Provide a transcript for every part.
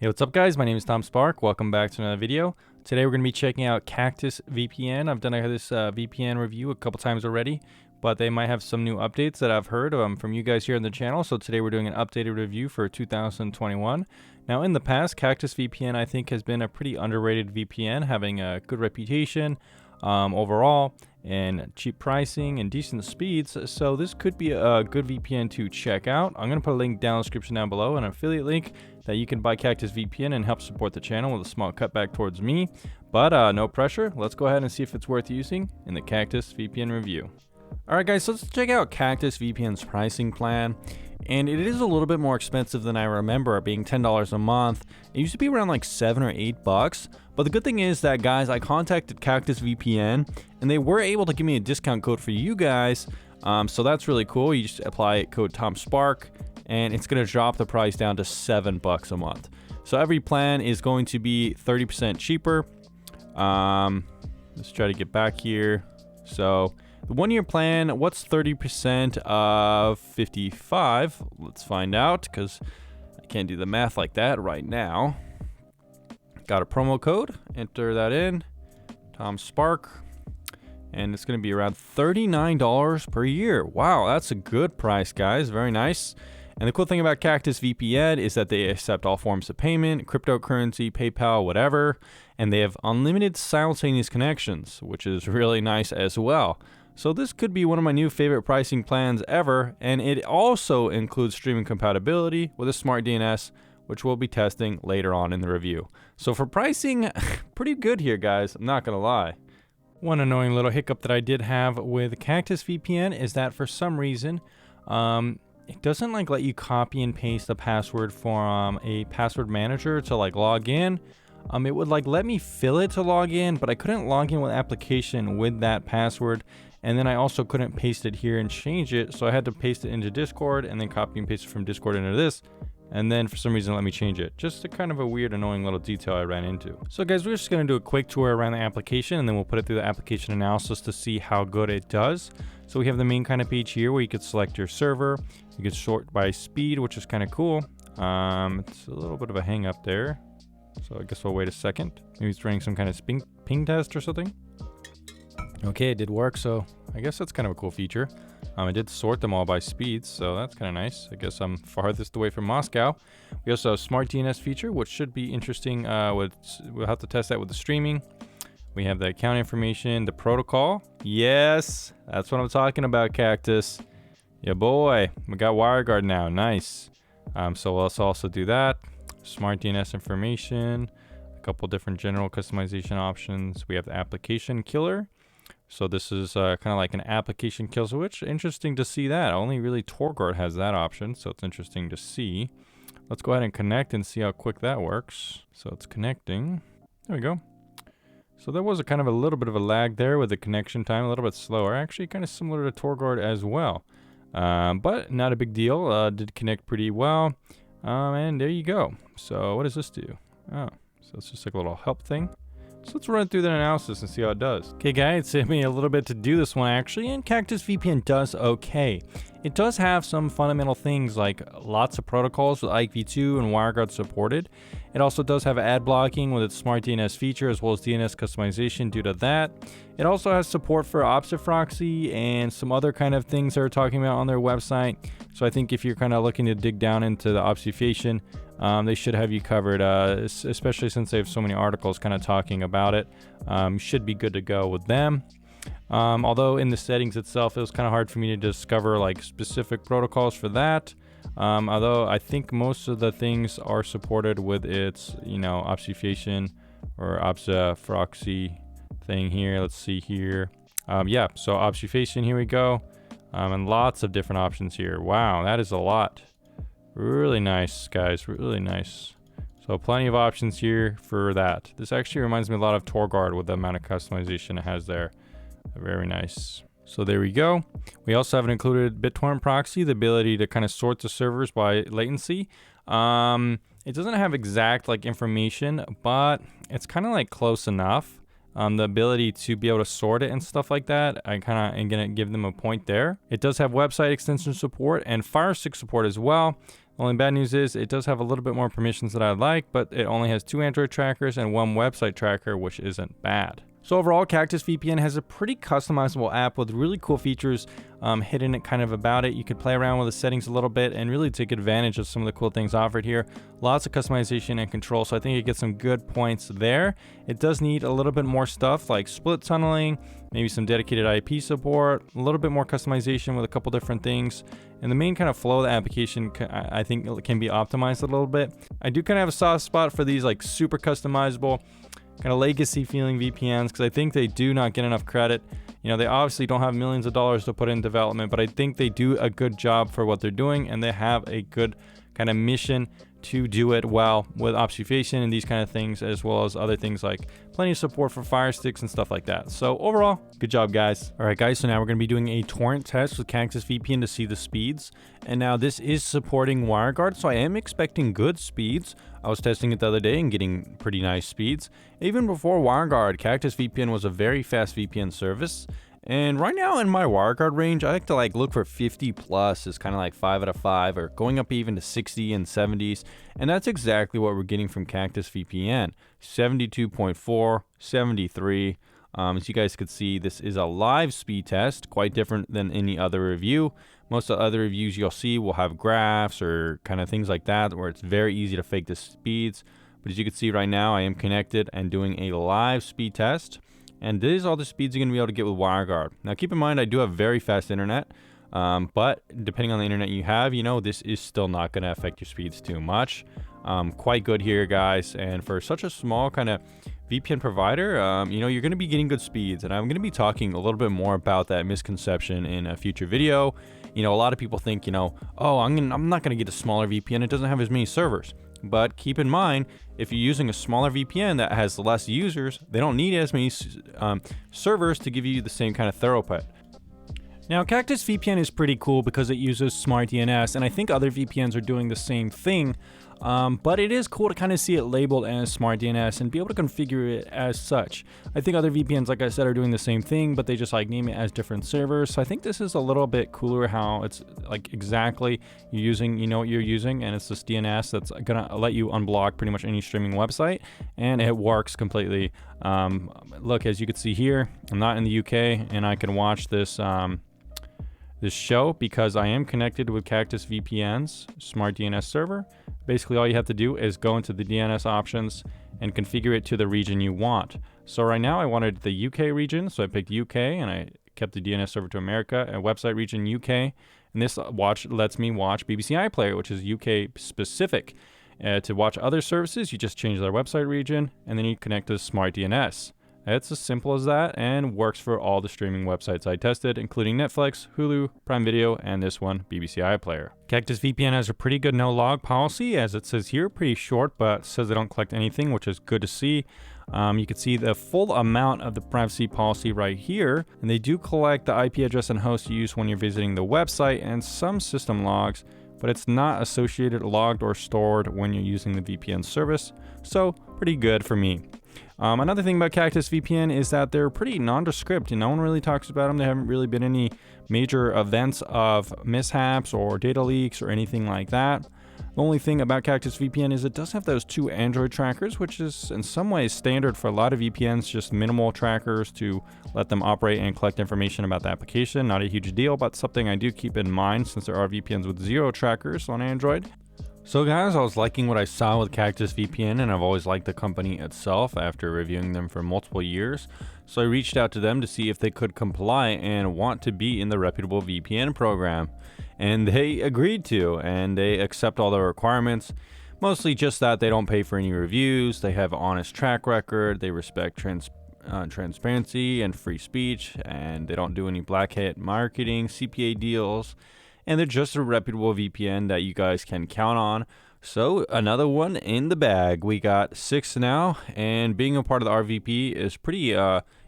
Hey, what's up guys? My name is Tom Spark. Welcome back to another video. Today we're going to be checking out CactusVPN. I've done this VPN review a couple times already, but they might have some new updates that I've heard from you guys here on the channel. So today we're doing an updated review for 2021. Now in the past, CactusVPN I think has been a pretty underrated VPN, having a good reputation overall, and cheap pricing and decent speeds. So this could be a good VPN to check out. I'm going to put a link down in the description down below, an affiliate link that you can buy CactusVPN and help support the channel with a small cutback towards me. But no pressure. Let's go ahead and see if it's worth using in the CactusVPN review. Alright guys, so let's check out CactusVPN's pricing plan. And it is a little bit more expensive than I remember, it being $10 a month. It used to be around like $7 or $8. But the good thing is that, guys, I contacted CactusVPN and they were able to give me a discount code for you guys. So that's really cool. You just apply code TomSpark and it's going to drop the price down to $7 a month. So every plan is going to be 30% cheaper. Let's try to get back here. So the 1-year plan, what's 30% of 55? Let's find out, because I can't do the math like that right now. Got a promo code, enter that in, TomSpark, and it's going to be around $39 per year. Wow, that's a good price, guys. Very nice. And the cool thing about CactusVPN is that they accept all forms of payment, cryptocurrency, PayPal, whatever, and they have unlimited simultaneous connections, which is really nice as well. So this could be one of my new favorite pricing plans ever, and it also includes streaming compatibility with a smart DNS, which we'll be testing later on in the review. So for pricing, pretty good here, guys. I'm not gonna lie. One annoying little hiccup that I did have with CactusVPN is that for some reason, it doesn't let you copy and paste the password from a password manager to log in. It would let me fill it to log in, but I couldn't log in with application with that password. And then I also couldn't paste it here and change it, so I had to paste it into Discord and then copy and paste it from Discord into this. And then for some reason let me change it. Just a kind of a weird, annoying little detail I ran into. So guys, we're just gonna do a quick tour around the application and then we'll put it through the application analysis to see how good it does. So we have the main kind of page here where you could select your server. You could sort by speed, which is kind of cool. It's a little bit of a hang up there. So I guess we'll wait a second. Maybe it's running some kind of ping test or something. Okay, it did work, so I guess that's kind of a cool feature. I did sort them all by speeds, so that's kind of nice. I guess I'm farthest away from Moscow. We also have smart DNS feature, which should be interesting. We'll have to test that with the streaming. We have the account information, the protocol. Yes, that's what I'm talking about, Cactus. Yeah, boy. We got WireGuard now. Nice. So let's also do that. Smart DNS information. A couple different general customization options. We have the application killer. So this is kind of like an application kill switch. Interesting to see that. Only really TorGuard has that option, so it's interesting to see. Let's go ahead and connect and see how quick that works. So it's connecting. There we go. So there was a kind of a little bit of a lag there with the connection time, a little bit slower. Actually, kind of similar to TorGuard as well. But not a big deal. Did connect pretty well. And there you go. So what does this do? Oh, so it's just like a little help thing. So let's run through that analysis and see how it does. Okay guys, it took me a little bit to do this one actually, and CactusVPN does okay. It does have some fundamental things like lots of protocols with IKV2 and WireGuard supported. It also does have ad blocking with its smart DNS feature as well as DNS customization due to that. It also has support for OpsFroxy and some other kind of things they're talking about on their website. So I think if you're kind of looking to dig down into the obfuscation, they should have you covered, especially since they have so many articles kind of talking about it. Should be good to go with them. Although in the settings itself, it was kind of hard for me to discover specific protocols for that. Although I think most of the things are supported with its, obfuscation or OpsFroxy thing here. Let's see here. Yeah, so obfuscation, here we go. And lots of different options here. Wow, that is a lot. Really nice, guys, really nice. So plenty of options here for that. This actually reminds me a lot of TorGuard with the amount of customization it has there. Very nice. So there we go. We also have an included BitTorrent proxy, the ability to kind of sort the servers by latency. It doesn't have exact information, but it's kind of close enough. The ability to be able to sort it and stuff like that, I kind of am going to give them a point there. It does have website extension support and Fire Stick support as well. Only bad news is it does have a little bit more permissions than I'd like, but it only has 2 Android trackers and 1 website tracker, which isn't bad. So overall, CactusVPN has a pretty customizable app with really cool features hidden kind of about it. You could play around with the settings a little bit and really take advantage of some of the cool things offered here. Lots of customization and control, so I think it gets some good points there. It does need a little bit more stuff like split tunneling, maybe some dedicated IP support, a little bit more customization with a couple different things. And the main kind of flow of the application, I think it can be optimized a little bit. I do kind of have a soft spot for these like super customizable, kind of legacy feeling VPNs, because I think they do not get enough credit. You know, they obviously don't have millions of dollars to put in development, but I think they do a good job for what they're doing, and they have a good kind of mission to do it well with obfuscation and these kind of things, as well as other things like plenty of support for Fire Sticks and stuff like that. So overall, good job, guys. All right, guys, so now we're going to be doing a torrent test with CactusVPN to see the speeds. And now this is supporting WireGuard, so I am expecting good speeds. I was testing it the other day and getting pretty nice speeds. Even before WireGuard, CactusVPN was a very fast VPN service. And right now in my WireGuard range, I like to look for 50 plus is kind of like 5 out of 5, or going up even to 60 and 70s. And that's exactly what we're getting from CactusVPN. 72.4, 73. As you guys could see, this is a live speed test, quite different than any other review. Most of the other reviews you'll see will have graphs or kind of things like that, where it's very easy to fake the speeds. But as you can see right now, I am connected and doing a live speed test. And these are all the speeds you're going to be able to get with WireGuard. Now keep in mind, I do have very fast internet, but depending on the internet you have, you know, this is still not going to affect your speeds too much. Quite good here, guys. And for such a small kind of VPN provider, you know, you're going to be getting good speeds. And I'm going to be talking a little bit more about that misconception in a future video. You know, a lot of people think, you know, oh, I'm not going to get a smaller VPN. It doesn't have as many servers. But keep in mind, if you're using a smaller VPN that has less users, they don't need as many servers to give you the same kind of throughput. Now, CactusVPN is pretty cool because it uses smart DNS, and I think other VPNs are doing the same thing. But it is cool to kind of see it labeled as smart DNS and be able to configure it as such. I think other VPNs, like I said, are doing the same thing, but they just name it as different servers. So I think this is a little bit cooler how it's exactly you're using, you know what you're using, and it's this DNS that's gonna let you unblock pretty much any streaming website, and it works completely. Look, as you can see here, I'm not in the UK, and I can watch this this show because I am connected with CactusVPN's smart DNS server. Basically, all you have to do is go into the DNS options and configure it to the region you want. So right now I wanted the UK region, so I picked UK and I kept the DNS server to America and website region UK. And this lets me watch BBC iPlayer, which is UK specific. To watch other services, you just change their website region and then you connect to smart DNS. It's as simple as that and works for all the streaming websites I tested, including Netflix, Hulu, Prime Video, and this one, BBC iPlayer. CactusVPN has a pretty good no-log policy, as it says here, pretty short, but says they don't collect anything, which is good to see. You can see the full amount of the privacy policy right here, and they do collect the IP address and host you use when you're visiting the website and some system logs, but it's not associated, logged, or stored when you're using the VPN service, so pretty good for me. Another thing about CactusVPN is that they're pretty nondescript and no one really talks about them. There haven't really been any major events of mishaps or data leaks or anything like that. The only thing about CactusVPN is it does have those 2 Android trackers, which is in some ways standard for a lot of VPNs, just minimal trackers to let them operate and collect information about the application. Not a huge deal, but something I do keep in mind since there are VPNs with 0 trackers on Android. So guys, I was liking what I saw with CactusVPN, and I've always liked the company itself after reviewing them for multiple years. So I reached out to them to see if they could comply and want to be in the reputable VPN program. And they agreed to, and they accept all the requirements. Mostly just that they don't pay for any reviews, they have an honest track record, they respect transparency and free speech, and they don't do any black hat marketing, CPA deals. And they're just a reputable VPN that you guys can count on. So another one in the bag. We got 6 now, and being a part of the RVP is pretty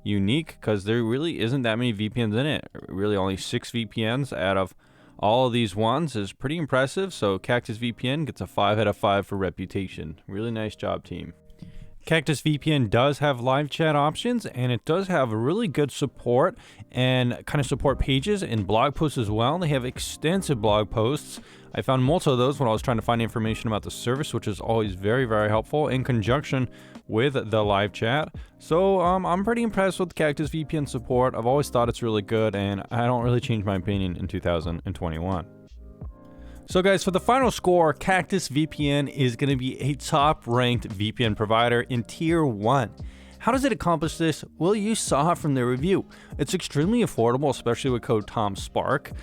unique because there really isn't that many VPNs in it. Really only 6 VPNs out of all of these ones is pretty impressive. So CactusVPN gets a 5 out of 5 for reputation. Really nice job, team. CactusVPN does have live chat options, and it does have really good support and kind of support pages and blog posts as well. They have extensive blog posts. I found most of those when I was trying to find information about the service, which is always very, very helpful in conjunction with the live chat. So I'm pretty impressed with CactusVPN support. I've always thought it's really good, and I don't really change my opinion in 2021. So guys, for the final score, CactusVPN is going to be a top-ranked VPN provider in Tier 1. How does it accomplish this? Well, you saw it from the review. It's extremely affordable, especially with code TOMSPARK.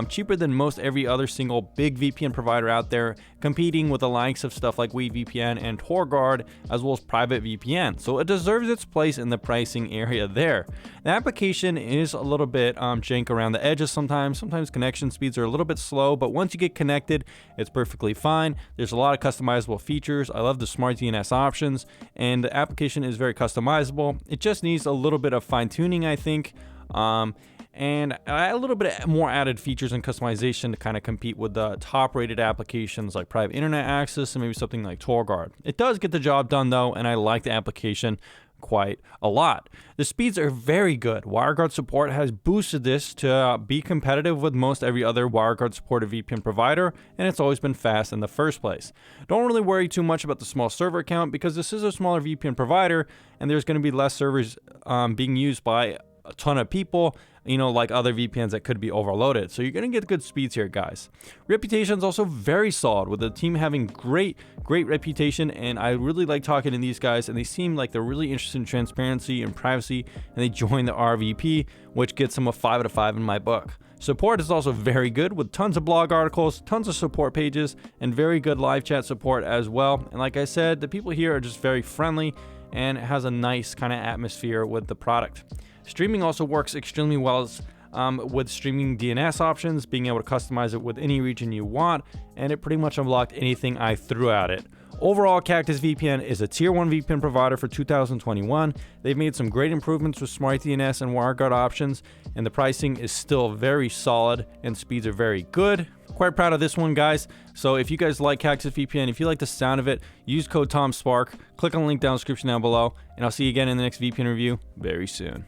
Cheaper than most every other single big VPN provider out there, competing with the likes of stuff like VPN and TorGuard, as well as private VPN. So it deserves its place in the pricing area there. The application is a little bit jank around the edges sometimes. Sometimes connection speeds are a little bit slow, but once you get connected, it's perfectly fine. There's a lot of customizable features. I love the smart DNS options, and the application is very customizable. It just needs a little bit of fine-tuning, I think, and a little bit more added features and customization to kind of compete with the top-rated applications like private internet access and maybe something like TorGuard. It does get the job done, though, and I like the application quite a lot. The speeds are very good. WireGuard support has boosted this to be competitive with most every other WireGuard supported VPN provider, and it's always been fast in the first place. Don't really worry too much about the small server count because this is a smaller VPN provider, and there's going to be less servers being used by a ton of people, you know, like other VPNs that could be overloaded. So you're going to get good speeds here, guys. Reputation is also very solid, with the team having great reputation, and I really like talking to these guys, and they seem like they're really interested in transparency and privacy, and they join the RVP, which gets them a 5 out of 5 in my book. Support is also very good, with tons of blog articles, tons of support pages, and very good live chat support as well. And like I said, the people here are just very friendly, and it has a nice kind of atmosphere with the product. Streaming also works extremely well with streaming DNS options, being able to customize it with any region you want, and it pretty much unlocked anything I threw at it. Overall, CactusVPN is a Tier 1 VPN provider for 2021. They've made some great improvements with smart DNS and WireGuard options, and the pricing is still very solid and speeds are very good. Quite proud of this one, guys. So if you guys like CactusVPN, if you like the sound of it, use code TOMSPARK. Click on the link down in the description down below, and I'll see you again in the next VPN review very soon.